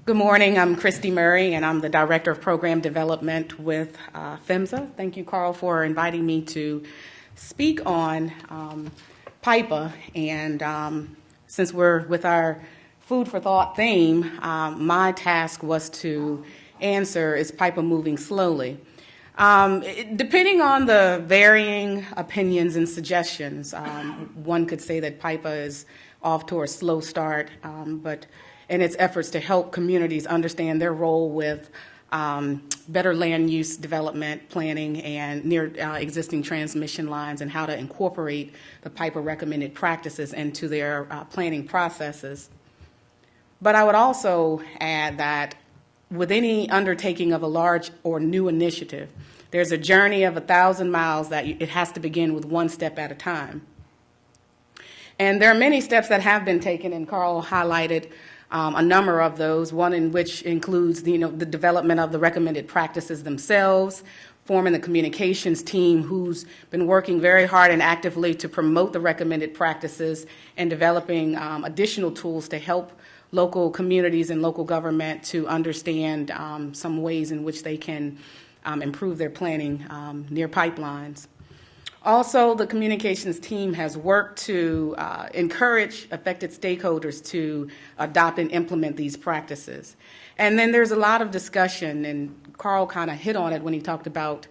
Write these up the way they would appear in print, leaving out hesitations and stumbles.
Good morning. I'm Christie Murray, and I'm the Director of Program Development with PHMSA. Thank you, Carl, for inviting me to speak on PIPA. And since we're with our food for thought theme, my task was to answer, is PIPA moving slowly? Depending on the varying opinions and suggestions, one could say that PIPA is off to a slow start, but in its efforts to help communities understand their role with better land use development planning and near existing transmission lines, and how to incorporate the PIPA recommended practices into their planning processes. But I would also add that with any undertaking of a large or new initiative, there's a journey of 1,000 miles that it has to begin with one step at a time. And there are many steps that have been taken, and Carl highlighted a number of those, one in which includes the development of the recommended practices themselves, forming the communications team who's been working very hard and actively to promote the recommended practices, and developing additional tools to help local communities and local government to understand some ways in which they can improve their planning near pipelines. Also, the communications team has worked to encourage affected stakeholders to adopt and implement these practices. And then there's a lot of discussion, and Carl kind of hit on it when he talked about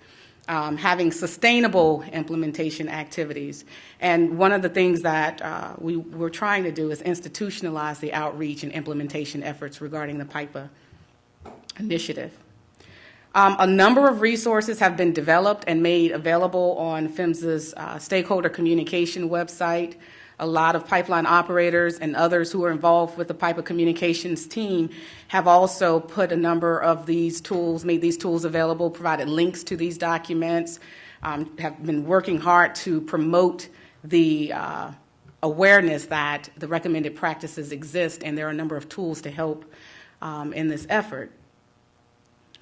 having sustainable implementation activities. And one of the things that we're trying to do is institutionalize the outreach and implementation efforts regarding the PIPA initiative. A number of resources have been developed and made available on PHMSA's stakeholder communication website. A lot of pipeline operators and others who are involved with the PIPA communications team have also put a number of these tools, made these tools available, provided links to these documents, have been working hard to promote the awareness that the recommended practices exist, and there are a number of tools to help in this effort.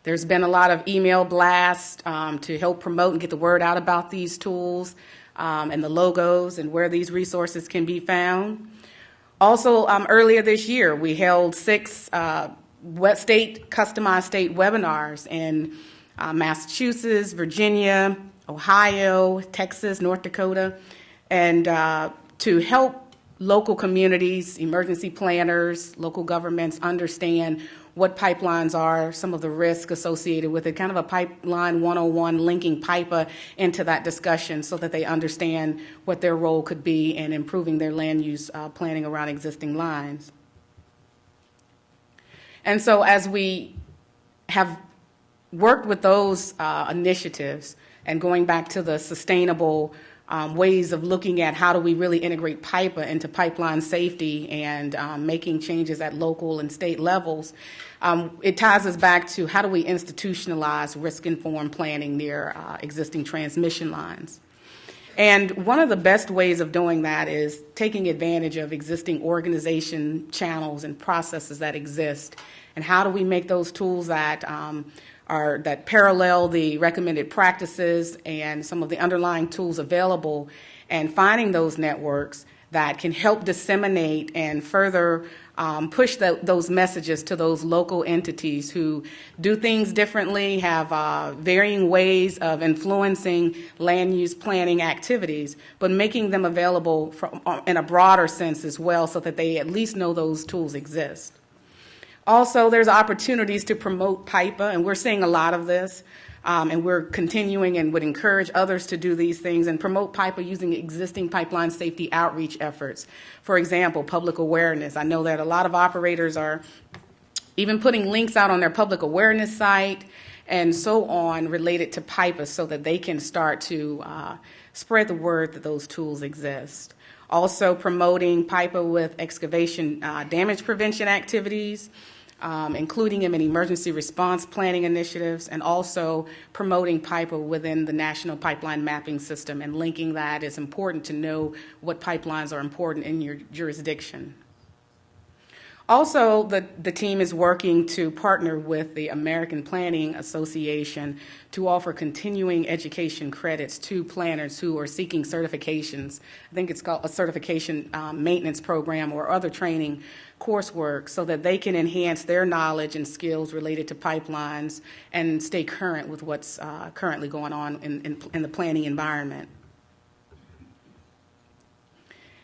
There's been a lot of email blasts to help promote and get the word out about these tools and the logos and where these resources can be found. Also, earlier this year, we held 6 customized state webinars in Massachusetts, Virginia, Ohio, Texas, North Dakota, and to help local communities, emergency planners, local governments understand what pipelines are, some of the risk associated with it, kind of a pipeline 101, linking PIPA into that discussion so that they understand what their role could be in improving their land use planning around existing lines. And so as we have worked with those initiatives, and going back to the sustainable ways of looking at how do we really integrate PIPA into pipeline safety and making changes at local and state levels, it ties us back to how do we institutionalize risk-informed planning near existing transmission lines. And one of the best ways of doing that is taking advantage of existing organization channels and processes that exist, and how do we make those tools that that parallel the recommended practices and some of the underlying tools available, and finding those networks that can help disseminate and further push those messages to those local entities who do things differently, have varying ways of influencing land use planning activities, but making them available in a broader sense as well, so that they at least know those tools exist. Also, there's opportunities to promote PIPA, and we're seeing a lot of this, and we're continuing and would encourage others to do these things and promote PIPA using existing pipeline safety outreach efforts. For example, public awareness. I know that a lot of operators are even putting links out on their public awareness site and so on related to PIPA, so that they can start to spread the word that those tools exist. Also promoting PIPA with excavation damage prevention activities, including them in emergency response planning initiatives, and also promoting PIPA within the National Pipeline Mapping System, and linking that is important to know what pipelines are important in your jurisdiction. Also, the team is working to partner with the American Planning Association to offer continuing education credits to planners who are seeking certifications. I think it's called a certification maintenance program or other training coursework, so that they can enhance their knowledge and skills related to pipelines and stay current with what's currently going on in the planning environment.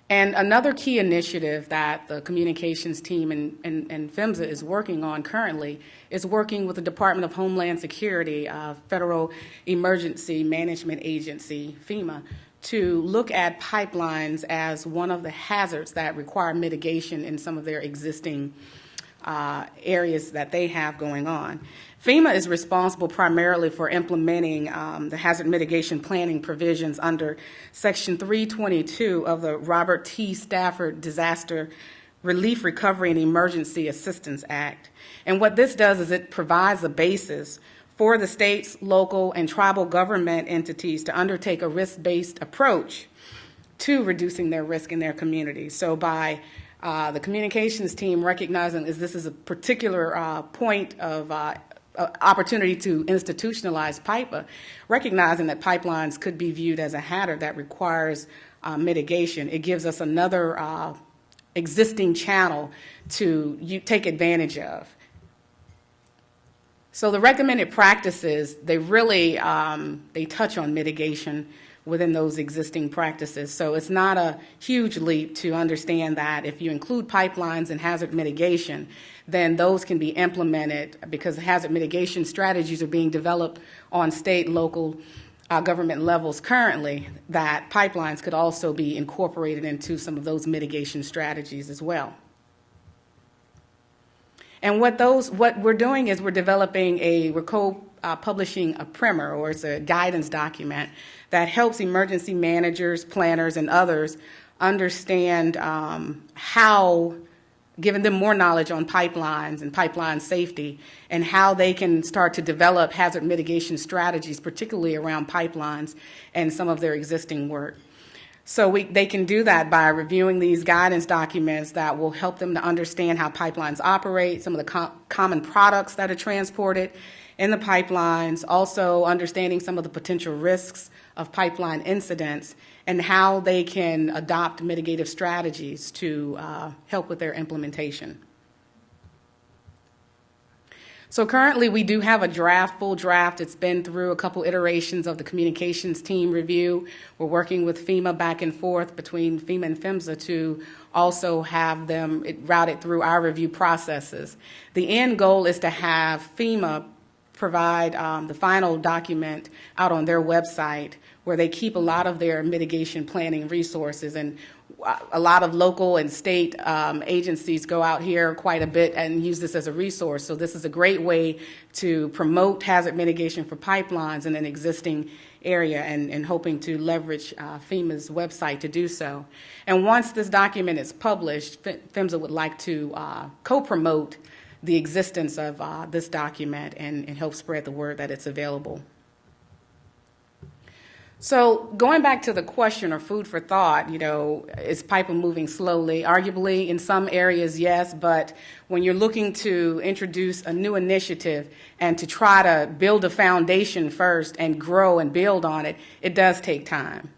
And another key initiative that the communications team and PHMSA is working on currently is working with the Department of Homeland Security, Federal Emergency Management Agency, FEMA, to look at pipelines as one of the hazards that require mitigation in some of their existing areas that they have going on. FEMA is responsible primarily for implementing the hazard mitigation planning provisions under Section 322 of the Robert T. Stafford Disaster Relief, Recovery, and Emergency Assistance Act. And what this does is it provides a basis for the states, local, and tribal government entities to undertake a risk-based approach to reducing their risk in their communities. So by the communications team recognizing this is a particular point of opportunity to institutionalize PIPA, recognizing that pipelines could be viewed as a hazard that requires mitigation. It gives us another existing channel to take advantage of. So the recommended practices, they really they touch on mitigation within those existing practices. So it's not a huge leap to understand that if you include pipelines and hazard mitigation, then those can be implemented because hazard mitigation strategies are being developed on state, local government levels currently, that pipelines could also be incorporated into some of those mitigation strategies as well. And what we're doing is we're developing we're co-publishing a primer, or it's a guidance document that helps emergency managers, planners, and others understand how, giving them more knowledge on pipelines and pipeline safety, and how they can start to develop hazard mitigation strategies, particularly around pipelines and some of their existing work. So they can do that by reviewing these guidance documents that will help them to understand how pipelines operate, some of the common products that are transported in the pipelines, also understanding some of the potential risks of pipeline incidents, and how they can adopt mitigative strategies to help with their implementation. So currently we do have a full draft. It's been through a couple iterations of the communications team review. We're working with FEMA back and forth between FEMA and PHMSA to also have them routed through our review processes. The end goal is to have FEMA provide the final document out on their website, where they keep a lot of their mitigation planning resources, and a lot of local and state agencies go out here quite a bit and use this as a resource. So this is a great way to promote hazard mitigation for pipelines in an existing area, and hoping to leverage FEMA's website to do so. And once this document is published, PHMSA would like to co-promote the existence of this document and help spread the word that it's available. So going back to the question or food for thought, is PIPA moving slowly? Arguably, in some areas, yes, but when you're looking to introduce a new initiative and to try to build a foundation first and grow and build on it, it does take time.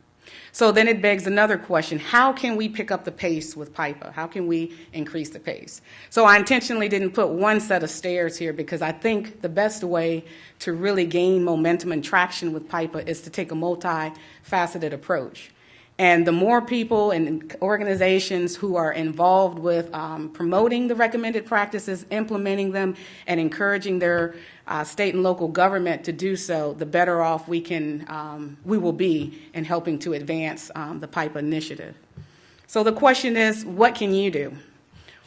So then it begs another question: how can we pick up the pace with PIPA? How can we increase the pace? So I intentionally didn't put one set of stairs here, because I think the best way to really gain momentum and traction with PIPA is to take a multifaceted approach. And the more people and organizations who are involved with promoting the recommended practices, implementing them, and encouraging their state and local government to do so, the better off we will be in helping to advance the PIPA initiative. So the question is, what can you do?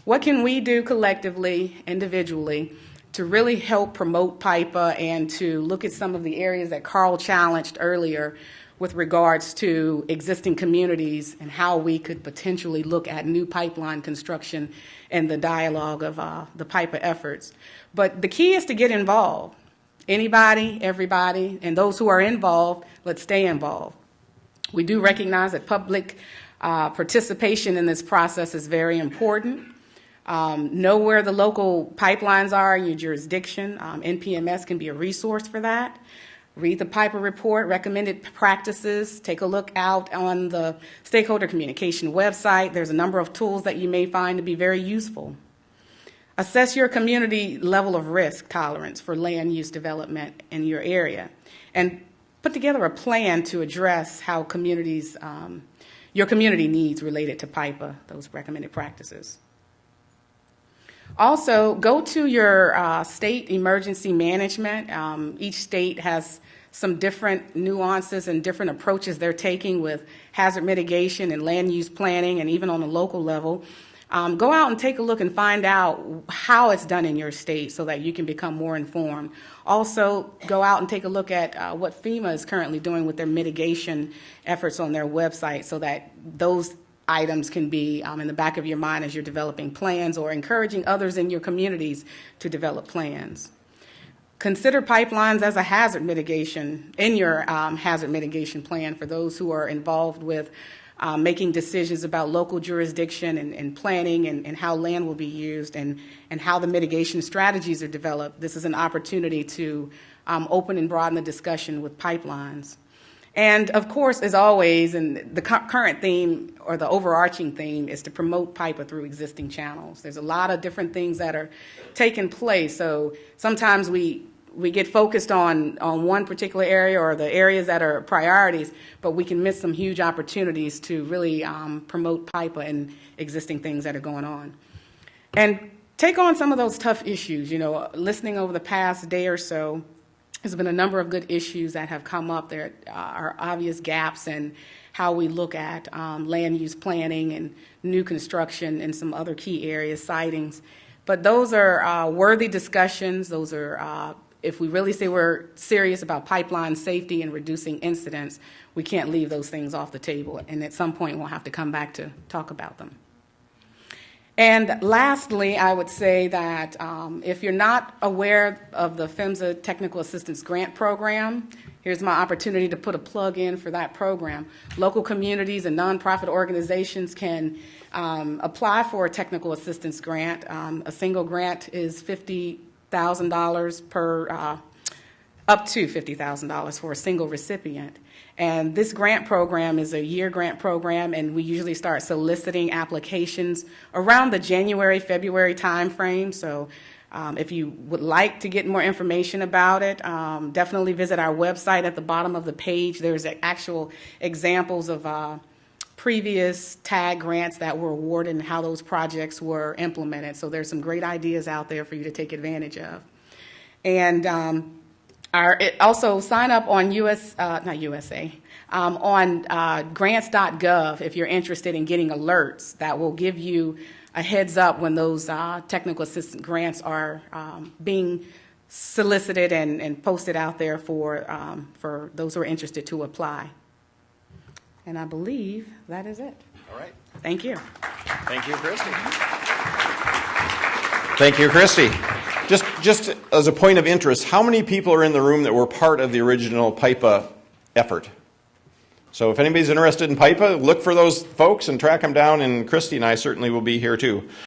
What can we do collectively, individually, to really help promote PIPA and to look at some of the areas that Carl challenged earlier with regards to existing communities and how we could potentially look at new pipeline construction and the dialogue of the PIPA efforts. But the key is to get involved. Anybody, everybody, and those who are involved, let's stay involved. We do recognize that public participation in this process is very important. Know where the local pipelines are in your jurisdiction. NPMS can be a resource for that. Read the PIPA report, recommended practices. Take a look out on the stakeholder communication website. There's a number of tools that you may find to be very useful. Assess your community level of risk tolerance for land use development in your area, and put together a plan to address how your community needs related to PIPA, those recommended practices. Also, go to your state emergency management. Each state has some different nuances and different approaches they're taking with hazard mitigation and land use planning, and even on the local level. Go out and take a look and find out how it's done in your state so that you can become more informed. Also, go out and take a look at what FEMA is currently doing with their mitigation efforts on their website so that those items can be in the back of your mind as you're developing plans or encouraging others in your communities to develop plans. Consider pipelines as a hazard mitigation in your hazard mitigation plan for those who are involved with making decisions about local jurisdiction and planning and how land will be used and how the mitigation strategies are developed. This is an opportunity to open and broaden the discussion with pipelines. And of course, as always, and the current theme or the overarching theme is to promote PIPA through existing channels. There's a lot of different things that are taking place. So sometimes we get focused on one particular area or the areas that are priorities, but we can miss some huge opportunities to really promote PIPA and existing things that are going on. And take on some of those tough issues. You know, listening over the past day or so, there's been a number of good issues that have come up. There are obvious gaps in how we look at land use planning and new construction and some other key areas, sightings. But those are worthy discussions. Those are, if we really say we're serious about pipeline safety and reducing incidents, we can't leave those things off the table. And at some point, we'll have to come back to talk about them. And lastly, I would say that if you're not aware of the PHMSA Technical Assistance Grant Program, here's my opportunity to put a plug in for that program. Local communities and nonprofit organizations can apply for a technical assistance grant. A single grant is $50,000 per, up to $50,000 for a single recipient. And this grant program is a year grant program, and we usually start soliciting applications around the January, February timeframe. So if you would like to get more information about it, definitely visit our website. At the bottom of the page, there's actual examples of previous TAG grants that were awarded and how those projects were implemented. So there's some great ideas out there for you to take advantage of. And also sign up on on grants.gov if you're interested in getting alerts that will give you a heads up when those technical assistance grants are being solicited and posted out there for those who are interested to apply. And I believe that is it. All right. Thank you. Thank you, Christie. Thank you, Christie. Just as a point of interest, how many people are in the room that were part of the original PIPA effort? So if anybody's interested in PIPA, look for those folks and track them down, and Christie and I certainly will be here too.